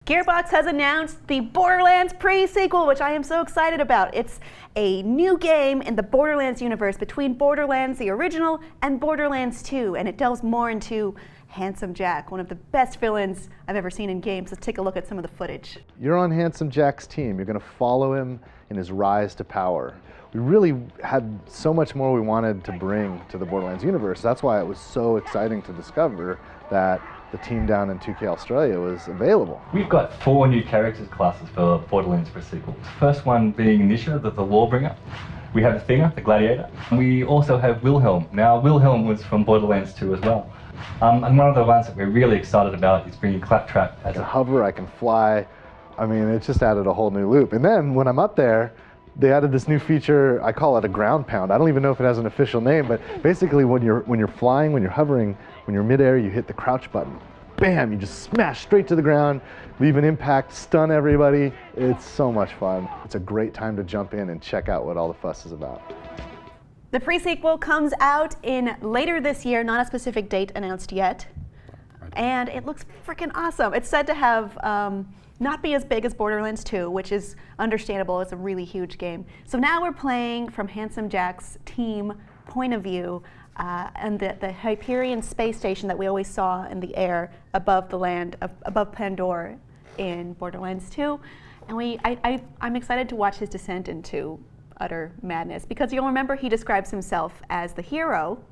Gearbox has announced the Borderlands pre-sequel, which I am so excited about. It's a new game in the Borderlands universe between Borderlands the original and Borderlands 2, and it delves more into Handsome Jack, one of the best villains I've ever seen in games. Let's take a look at some of the footage. You're on Handsome Jack's team. You're going to follow him in his rise to power. We really had so much more we wanted to bring to the Borderlands universe. That's why it was so exciting to discover that the team down in 2K Australia was available. We've got 4 new characters classes for Borderlands pre-sequel. The first one being Nisha the Lawbringer. We have Athena the Gladiator. We also have Wilhelm. Now, Wilhelm was from Borderlands 2 as well. And one of the ones that we're really excited about is bringing Claptrap as I can hover, I can fly. I mean, it just added a whole new loop. And then when I'm up there, they added this new feature. I call it a ground pound. I don't even know if it has an official name, but basically when you're flying, when you're hovering, when you're midair, you hit the crouch button. Bam! You just smash straight to the ground, leave an impact, stun everybody. It's so much fun. It's a great time to jump in and check out what all the fuss is about. The pre-sequel comes out in later this year, not a specific date announced yet, and it looks freaking awesome. It's said to have not be as big as Borderlands 2, which is understandable. It's a really huge game. So now we're playing from Handsome Jack's team point of view, and the Hyperion space station that we always saw in the air above the land, above Pandora in Borderlands 2. And I'm excited to watch his descent into utter madness, because you'll remember he describes himself as the hero.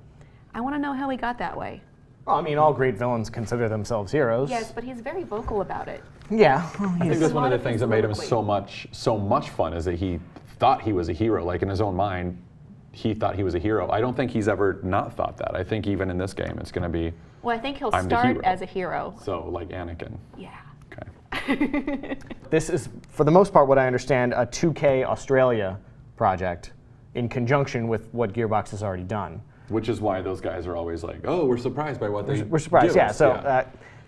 I want to know how he got that way. Well, I mean, all great villains consider themselves heroes. Yes, but he's very vocal about it. Yeah. I think that's one of the things that made him so much fun, is that he thought he was a hero. Like, in his own mind, he thought he was a hero. I don't think he's ever not thought that. I think even in this game, it's going to be, well, I think he'll I'm the start hero. as a hero. So, like Anakin. Yeah. Okay. This is, for the most part, what I understand, a 2K Australia project in conjunction with what Gearbox has already done. Which is why those guys are always like, oh, we're surprised by what they We're surprised, give yeah. us.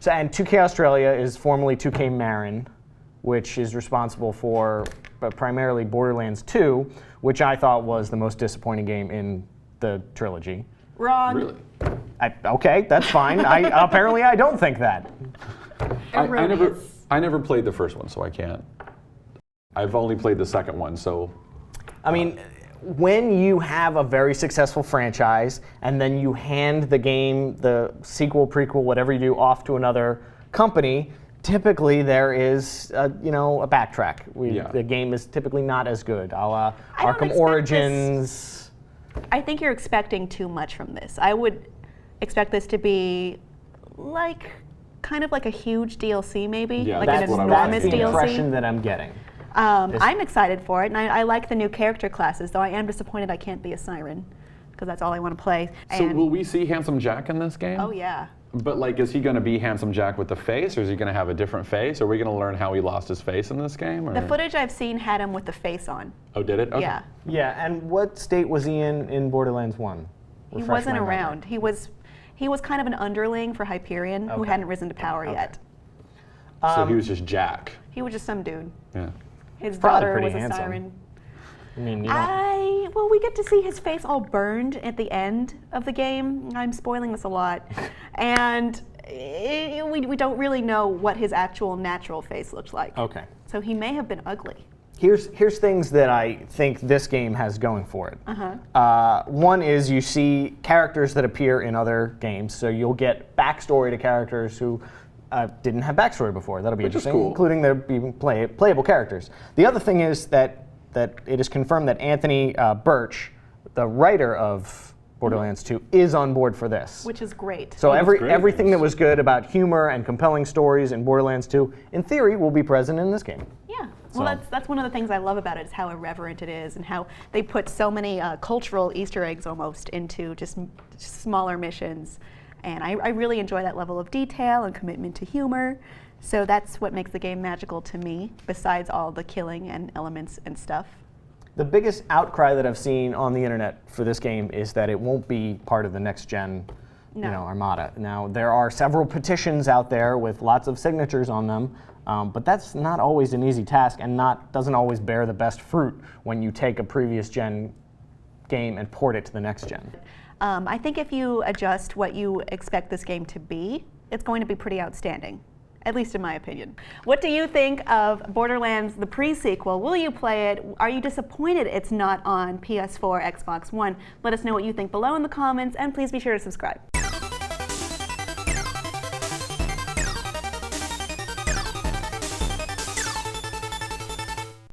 So, and 2K Australia is formerly 2K Marin, which is responsible for primarily Borderlands 2, which I thought was the most disappointing game in the trilogy. Wrong. Really? Okay, that's fine. Apparently I don't think that. I never played the first one, so I can't. I've only played the second one, so. I mean, when you have a very successful franchise and then you hand the game, the sequel, prequel, whatever you do, off to another company, typically there is, a backtrack. The game is typically not as good, a la Arkham Origins. I think you're expecting too much from this. I would expect this to be like, kind of like a huge DLC maybe, Yeah, like an enormous That's the DLC. impression that I'm getting. I'm excited for it, and I like the new character classes, though I am disappointed I can't be a siren, because that's all I want to play. So will we see Handsome Jack in this game? Oh yeah. But like, is he going to be Handsome Jack with the face, or is he going to have a different face? Are we going to learn how he lost his face in this game? Or? The footage I've seen had him with the face on. Oh, did it? Okay. Yeah. Yeah, and what state was he in Borderlands 1? He wasn't around. He was kind of an underling for Hyperion who hadn't risen to power yet. So he was just Jack. He was just some dude. Yeah. His Probably daughter pretty was a handsome. siren. I mean, Well, we get to see his face all burned at the end of the game. I'm spoiling this a lot. And we don't really know what his actual natural face looks like. Okay. So he may have been ugly. Here's things that I think this game has going for it. One is you see characters that appear in other games, so you'll get backstory to characters who didn't have backstory before. That'll be Which is interesting, cool. including there being playable characters. The other thing is that it is confirmed that Anthony Birch, the writer of Borderlands 2, is on board for this. Which is great. So great everything news. that was good about humor and compelling stories in Borderlands 2, in theory, will be present in this game. Yeah. Well, that's one of the things I love about it, is how irreverent it is and how they put so many cultural Easter eggs almost into just smaller missions. And I really enjoy that level of detail and commitment to humor. So that's what makes the game magical to me, besides all the killing and elements and stuff. The biggest outcry that I've seen on the internet for this game is that it won't be part of the next gen armada. Now, there are several petitions out there with lots of signatures on them, but that's not always an easy task and doesn't always bear the best fruit when you take a previous gen game and port it to the next gen. I think if you adjust what you expect this game to be, it's going to be pretty outstanding. at least in my opinion. What do you think of Borderlands, the pre-sequel? Will you play it? Are you disappointed it's not on PS4, Xbox One? Let us know what you think below in the comments, and please be sure to subscribe.